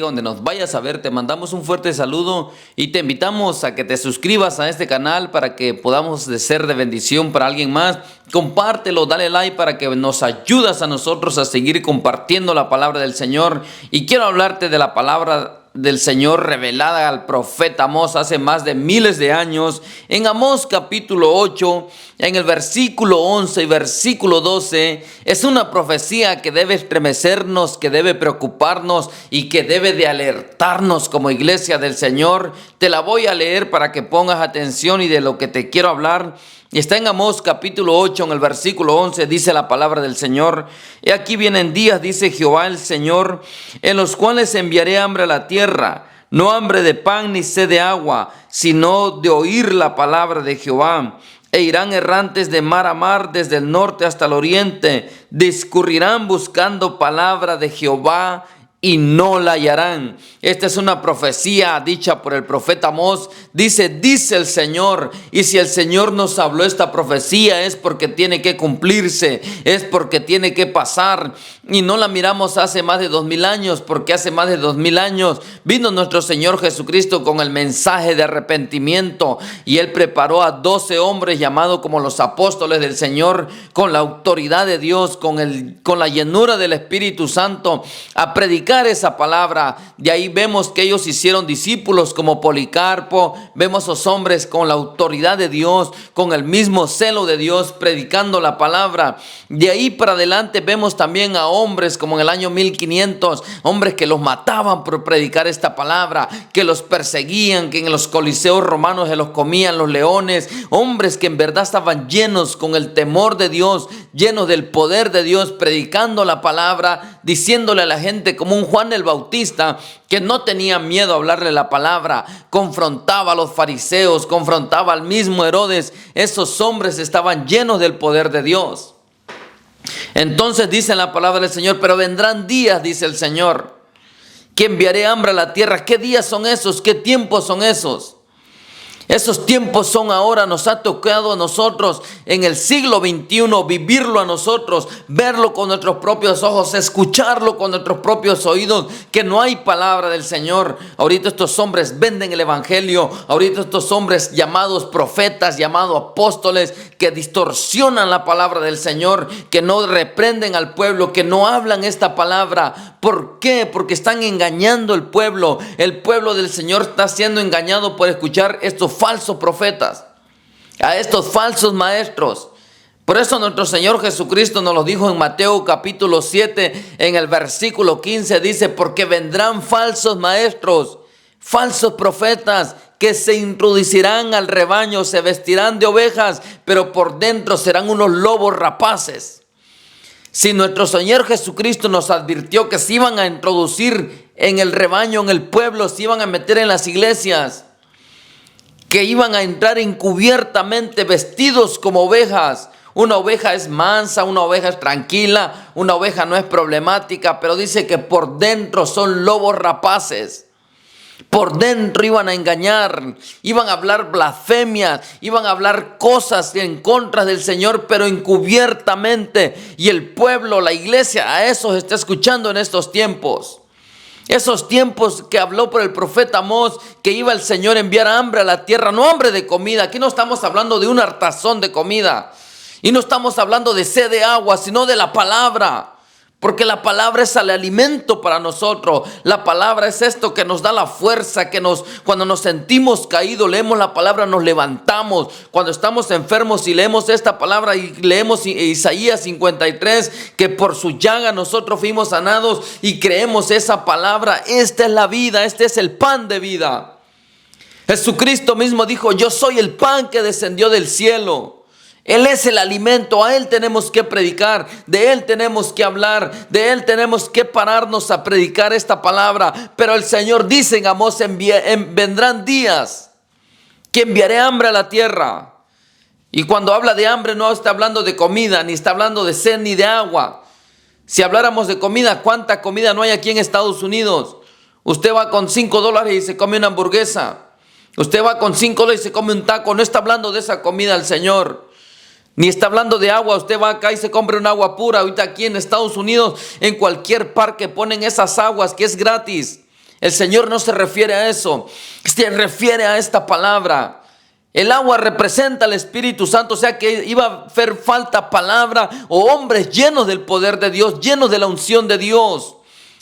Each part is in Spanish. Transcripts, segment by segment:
bendiga. Donde nos vayas a ver, te mandamos un fuerte saludo y te invitamos a que te suscribas a este canal para que podamos ser de bendición para alguien más. Compártelo, dale like para que nos ayudas a nosotros a seguir compartiendo la palabra del Señor. Y quiero hablarte de la palabra del Señor revelada al profeta Amós hace más de miles de años. En Amós capítulo 8, en el versículo 11 y versículo 12, es una profecía que debe estremecernos, que debe preocuparnos y que debe de alertarnos como iglesia del Señor. Te la voy a leer para que pongas atención y de lo que te quiero hablar. Está en Amós capítulo 8, en el versículo 11, dice la palabra del Señor: He aquí vienen días, dice Jehová el Señor, en los cuales enviaré hambre a la tierra, no hambre de pan ni sed de agua, sino de oír la palabra de Jehová. E irán errantes de mar a mar, desde el norte hasta el oriente, discurrirán buscando palabra de Jehová y no la hallarán. Esta es una profecía dicha por el profeta Amós. Dice el Señor. Y si el Señor nos habló esta profecía es porque tiene que cumplirse, es porque tiene que pasar. Y no la miramos hace más de 2000 años, porque hace más de 2000 años vino nuestro Señor Jesucristo con el mensaje de arrepentimiento. Y Él preparó a 12 hombres llamados como los apóstoles del Señor, con la autoridad de Dios, con la llenura del Espíritu Santo, a predicar esa palabra. De ahí vemos que ellos hicieron discípulos como Policarpo. Vemos a esos hombres con la autoridad de Dios, con el mismo celo de Dios, predicando la palabra. De ahí para adelante vemos también a hombres como en el año 1500, hombres que los mataban por predicar esta palabra, que los perseguían, que en los coliseos romanos se los comían los leones. Hombres que en verdad estaban llenos con el temor de Dios, llenos del poder de Dios, predicando la palabra, diciéndole a la gente, como un Juan el Bautista, que no tenía miedo a hablarle la palabra, confrontaba a los fariseos, confrontaba al mismo Herodes. Esos hombres estaban llenos del poder de Dios. Entonces dice la palabra del Señor: pero vendrán días, dice el Señor, que enviaré hambre a la tierra. ¿Qué días son esos? ¿Qué tiempos son esos? Esos tiempos son ahora. Nos ha tocado a nosotros en el siglo XXI vivirlo a nosotros, verlo con nuestros propios ojos, escucharlo con nuestros propios oídos, que no hay palabra del Señor. Ahorita estos hombres venden el evangelio. Ahorita estos hombres llamados profetas, llamados apóstoles, que distorsionan la palabra del Señor, que no reprenden al pueblo, que no hablan esta palabra. ¿Por qué? Porque están engañando al pueblo. El pueblo del Señor está siendo engañado por escuchar estos falsos profetas, a estos falsos maestros. Por eso nuestro Señor Jesucristo nos lo dijo en Mateo capítulo 7, en el versículo 15, dice: porque vendrán falsos maestros, falsos profetas, que se introducirán al rebaño, se vestirán de ovejas, pero por dentro serán unos lobos rapaces. Si nuestro Señor Jesucristo nos advirtió que se iban a introducir en el rebaño, en el pueblo, se iban a meter en las iglesias, que iban a entrar encubiertamente vestidos como ovejas. Una oveja es mansa, una oveja es tranquila, una oveja no es problemática, pero dice que por dentro son lobos rapaces. Por dentro iban a engañar, iban a hablar blasfemias, iban a hablar cosas en contra del Señor, pero encubiertamente. Y el pueblo, la iglesia, a eso se está escuchando en estos tiempos. Esos tiempos que habló por el profeta Amós, que iba el Señor a enviar hambre a la tierra, no hambre de comida. Aquí no estamos hablando de un hartazón de comida. Y no estamos hablando de sed de agua, sino de la palabra. Porque la palabra es el alimento para nosotros. La palabra es esto que nos da la fuerza, cuando nos sentimos caídos, leemos la palabra, nos levantamos. Cuando estamos enfermos y leemos esta palabra y leemos Isaías 53, que por su llaga nosotros fuimos sanados, y creemos esa palabra. Esta es la vida, este es el pan de vida. Jesucristo mismo dijo: yo soy el pan que descendió del cielo. Él es el alimento, a Él tenemos que predicar, de Él tenemos que hablar, de Él tenemos que pararnos a predicar esta palabra. Pero el Señor dice en Amós: vendrán días que enviaré hambre a la tierra. Y cuando habla de hambre no está hablando de comida, ni está hablando de sed ni de agua. Si habláramos de comida, ¿cuánta comida no hay aquí en Estados Unidos? Usted va con $5 y se come una hamburguesa. Usted va con $5 y se come un taco. No está hablando de esa comida el Señor. Ni está hablando de agua. Usted va acá y se compra un agua pura. Ahorita aquí en Estados Unidos, en cualquier parque ponen esas aguas que es gratis. El Señor no se refiere a eso, se refiere a esta palabra. El agua representa al Espíritu Santo, o sea que iba a hacer falta palabra o hombres llenos del poder de Dios, llenos de la unción de Dios,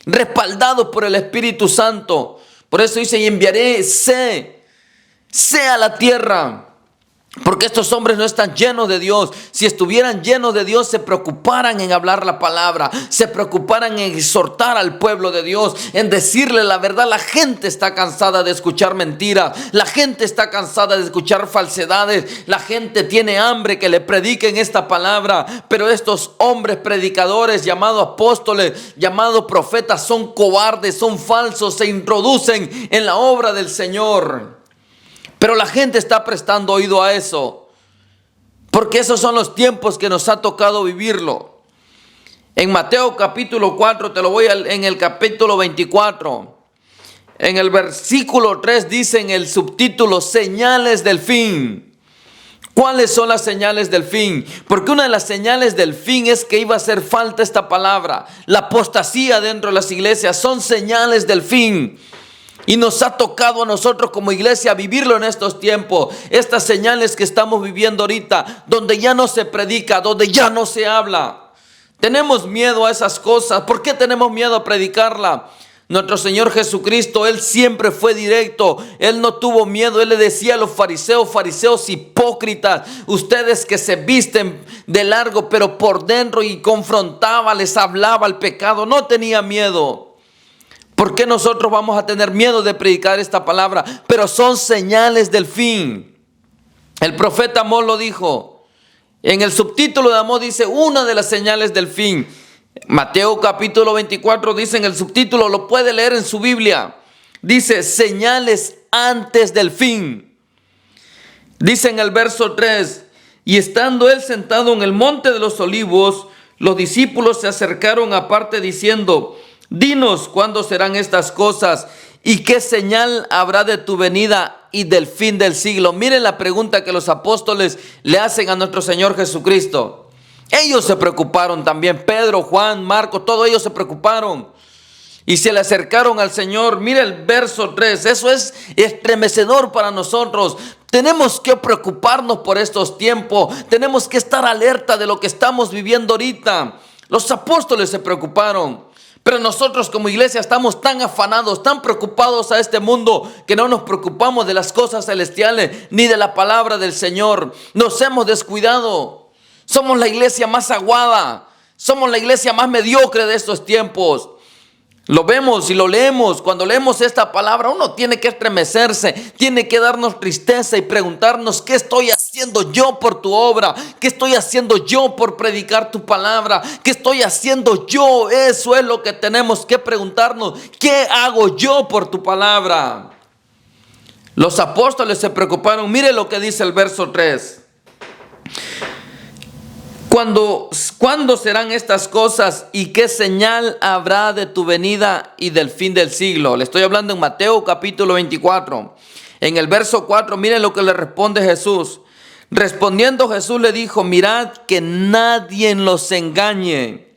respaldados por el Espíritu Santo. Por eso dice, y enviaré sé a la tierra. Porque estos hombres no están llenos de Dios. Si estuvieran llenos de Dios, se preocuparan en hablar la palabra, se preocuparan en exhortar al pueblo de Dios, en decirle la verdad. La gente está cansada de escuchar mentiras, la gente está cansada de escuchar falsedades, la gente tiene hambre que le prediquen esta palabra. Pero estos hombres predicadores, llamados apóstoles, llamados profetas, son cobardes, son falsos, se introducen en la obra del Señor. Pero la gente está prestando oído a eso, porque esos son los tiempos que nos ha tocado vivirlo. En Mateo capítulo 4, en el capítulo 24, en el versículo 3 dice en el subtítulo, señales del fin. ¿Cuáles son las señales del fin? Porque una de las señales del fin es que iba a hacer falta esta palabra. La apostasía dentro de las iglesias son señales del fin. Y nos ha tocado a nosotros como iglesia vivirlo en estos tiempos. Estas señales que estamos viviendo ahorita, donde ya no se predica, donde ya no se habla. Tenemos miedo a esas cosas. ¿Por qué tenemos miedo a predicarla? Nuestro Señor Jesucristo, Él siempre fue directo. Él no tuvo miedo. Él le decía a los fariseos hipócritas, ustedes que se visten de largo, pero por dentro, y confrontaba, les hablaba el pecado. No tenía miedo. ¿Por qué nosotros vamos a tener miedo de predicar esta palabra? Pero son señales del fin. El profeta Amós lo dijo. En el subtítulo de Amós dice una de las señales del fin. Mateo capítulo 24 dice en el subtítulo, lo puede leer en su Biblia. Dice señales antes del fin. Dice en el verso 3, y estando él sentado en el monte de los olivos, los discípulos se acercaron aparte diciendo, dinos cuándo serán estas cosas y qué señal habrá de tu venida y del fin del siglo. Miren la pregunta que los apóstoles le hacen a nuestro Señor Jesucristo. Ellos se preocuparon también, Pedro, Juan, Marcos, todos ellos se preocuparon y se le acercaron al Señor. Mira el verso 3, eso es estremecedor para nosotros. Tenemos que preocuparnos por estos tiempos, tenemos que estar alerta de lo que estamos viviendo ahorita. Los apóstoles se preocuparon. Pero nosotros como iglesia estamos tan afanados, tan preocupados a este mundo, que no nos preocupamos de las cosas celestiales ni de la palabra del Señor. Nos hemos descuidado. Somos la iglesia más aguada. Somos la iglesia más mediocre de estos tiempos. Lo vemos y lo leemos. Cuando leemos esta palabra, uno tiene que estremecerse, tiene que darnos tristeza y preguntarnos, ¿qué estoy haciendo yo por tu obra? ¿Qué estoy haciendo yo por predicar tu palabra? ¿Qué estoy haciendo yo? Eso es lo que tenemos que preguntarnos. ¿Qué hago yo por tu palabra? Los apóstoles se preocuparon. Mire lo que dice el verso 3. ¿Cuándo serán estas cosas y qué señal habrá de tu venida y del fin del siglo? Le estoy hablando en Mateo capítulo 24. En el verso 4, miren lo que le responde Jesús. Respondiendo Jesús le dijo, mirad que nadie los engañe,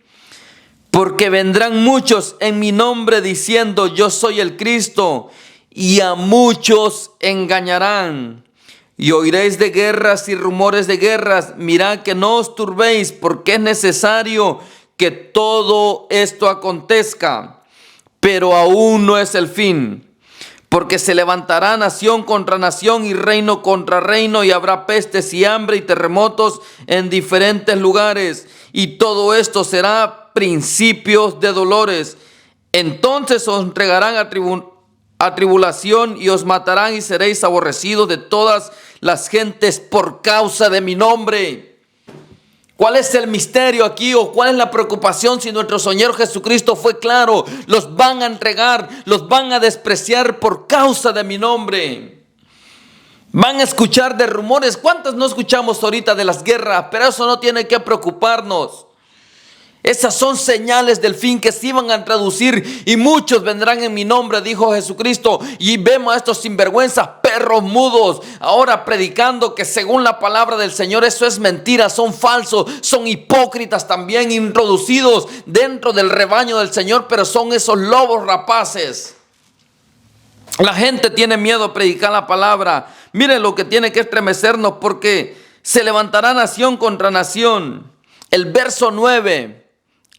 porque vendrán muchos en mi nombre diciendo yo soy el Cristo, y a muchos engañarán. Y oiréis de guerras y rumores de guerras. Mirad que no os turbéis, porque es necesario que todo esto acontezca. Pero aún no es el fin. Porque se levantará nación contra nación y reino contra reino, y habrá pestes y hambre y terremotos en diferentes lugares. Y todo esto será principios de dolores. Entonces os entregarán a tribulación y os matarán y seréis aborrecidos de todas las gentes por causa de mi nombre. ¿Cuál es el misterio aquí o cuál es la preocupación si nuestro Señor Jesucristo fue claro? Los van a entregar, los van a despreciar por causa de mi nombre. Van a escuchar de rumores. ¿Cuántas no escuchamos ahorita de las guerras? Pero eso no tiene que preocuparnos. Esas son señales del fin que se iban a traducir y muchos vendrán en mi nombre, dijo Jesucristo. Y vemos a estos sinvergüenzas, perros mudos, ahora predicando que según la palabra del Señor eso es mentira, son falsos, son hipócritas también, introducidos dentro del rebaño del Señor, pero son esos lobos rapaces. La gente tiene miedo a predicar la palabra. Miren lo que tiene que estremecernos, porque se levantará nación contra nación. El verso 9.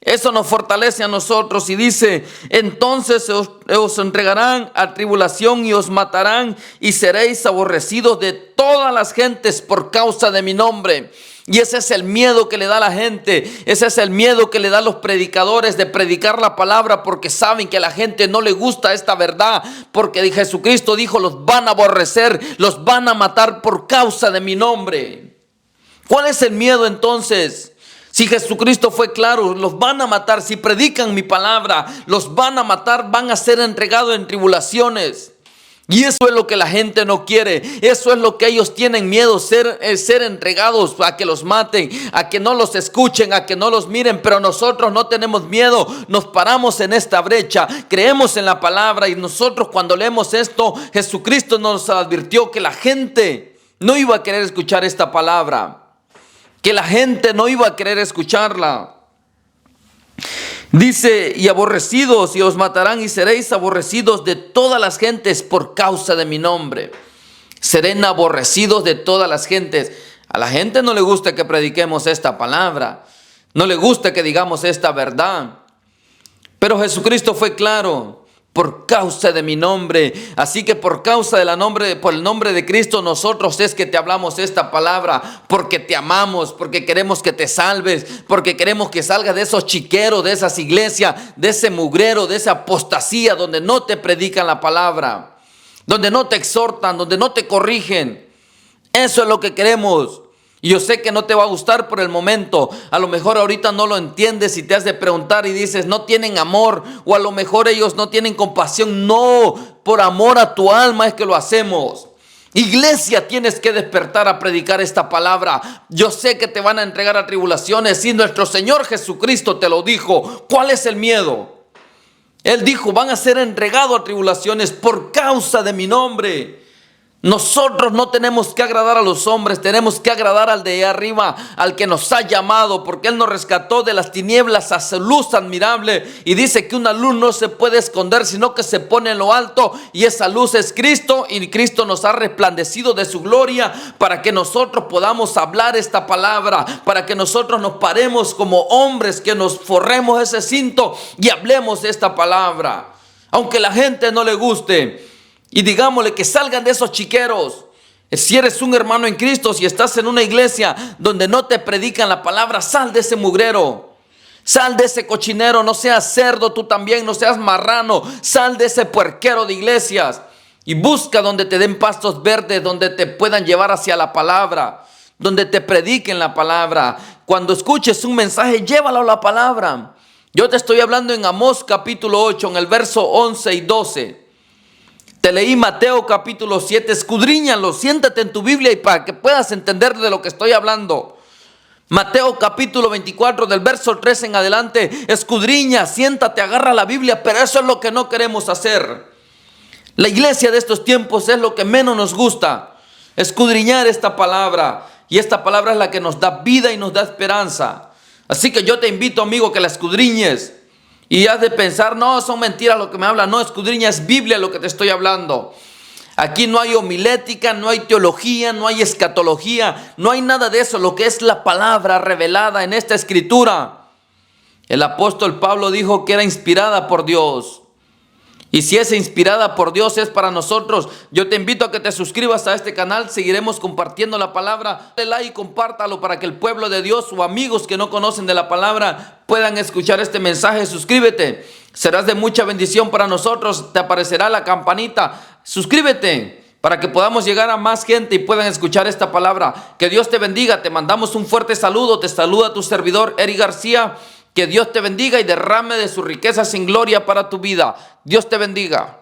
Eso nos fortalece a nosotros y dice: entonces os entregarán a tribulación y os matarán y seréis aborrecidos de todas las gentes por causa de mi nombre. Y ese es el miedo que le da a la gente, ese es el miedo que le da a los predicadores de predicar la palabra, porque saben que a la gente no le gusta esta verdad, porque Jesucristo dijo: los van a aborrecer, los van a matar por causa de mi nombre. ¿Cuál es el miedo entonces? Si Jesucristo fue claro, los van a matar. Si predican mi palabra, los van a matar, van a ser entregados en tribulaciones. Y eso es lo que la gente no quiere. Eso es lo que ellos tienen miedo, ser entregados a que los maten, a que no los escuchen, a que no los miren. Pero nosotros no tenemos miedo, nos paramos en esta brecha, creemos en la palabra. Y nosotros, cuando leemos esto, Jesucristo nos advirtió que la gente no iba a querer escuchar esta palabra, que la gente no iba a querer escucharla. Dice: y aborrecidos, y os matarán y seréis aborrecidos de todas las gentes por causa de mi nombre. Serán aborrecidos de todas las gentes. A la gente no le gusta que prediquemos esta palabra, no le gusta que digamos esta verdad. Pero Jesucristo fue claro: por causa de mi nombre. Así que por causa por el nombre de Cristo, nosotros es que te hablamos esta palabra, porque te amamos, porque queremos que te salves, porque queremos que salgas de esos chiqueros, de esas iglesias, de ese mugrero, de esa apostasía donde no te predican la palabra, donde no te exhortan, donde no te corrigen. Eso es lo que queremos. Y yo sé que no te va a gustar por el momento. A lo mejor ahorita no lo entiendes y te has de preguntar y dices: no tienen amor, o a lo mejor ellos no tienen compasión. No, por amor a tu alma es que lo hacemos. Iglesia, tienes que despertar a predicar esta palabra. Yo sé que te van a entregar a tribulaciones, y nuestro Señor Jesucristo te lo dijo. ¿Cuál es el miedo? Él dijo: van a ser entregados a tribulaciones por causa de mi nombre. Nosotros no tenemos que agradar a los hombres, tenemos que agradar al de arriba, al que nos ha llamado, porque Él nos rescató de las tinieblas a su luz admirable. Y dice que una luz no se puede esconder, sino que se pone en lo alto, y esa luz es Cristo, y Cristo nos ha resplandecido de su gloria para que nosotros podamos hablar esta palabra, para que nosotros nos paremos como hombres, que nos forremos ese cinto y hablemos esta palabra, aunque la gente no le guste. Y digámosle que salgan de esos chiqueros. Si eres un hermano en Cristo, si estás en una iglesia donde no te predican la palabra, sal de ese mugrero, sal de ese cochinero. No seas cerdo tú también, no seas marrano. Sal de ese puerquero de iglesias y busca donde te den pastos verdes, donde te puedan llevar hacia la palabra, donde te prediquen la palabra. Cuando escuches un mensaje, llévalo a la palabra. Yo te estoy hablando en Amós capítulo 8, en el verso 11 y 12. Te leí Mateo capítulo 7, escudriñalo, siéntate en tu Biblia y para que puedas entender de lo que estoy hablando. Mateo capítulo 24 del verso 3 en adelante, escudriña, siéntate, agarra la Biblia, pero eso es lo que no queremos hacer. La iglesia de estos tiempos es lo que menos nos gusta, escudriñar esta palabra, y esta palabra es la que nos da vida y nos da esperanza. Así que yo te invito, amigo, que la escudriñes. Y has de pensar: no, son mentiras lo que me hablan. No, escudriña, es Biblia lo que te estoy hablando. Aquí no hay homilética, no hay teología, no hay escatología, no hay nada de eso. Lo que es la palabra revelada en esta escritura. El apóstol Pablo dijo que era inspirada por Dios. Y si es inspirada por Dios, es para nosotros. Yo te invito a que te suscribas a este canal. Seguiremos compartiendo la palabra. Dale like y compártalo para que el pueblo de Dios o amigos que no conocen de la palabra puedan escuchar este mensaje. Suscríbete. Serás de mucha bendición para nosotros. Te aparecerá la campanita. Suscríbete para que podamos llegar a más gente y puedan escuchar esta palabra. Que Dios te bendiga. Te mandamos un fuerte saludo. Te saluda tu servidor, Eric García. Que Dios te bendiga y derrame de sus riquezas en gloria para tu vida. Dios te bendiga.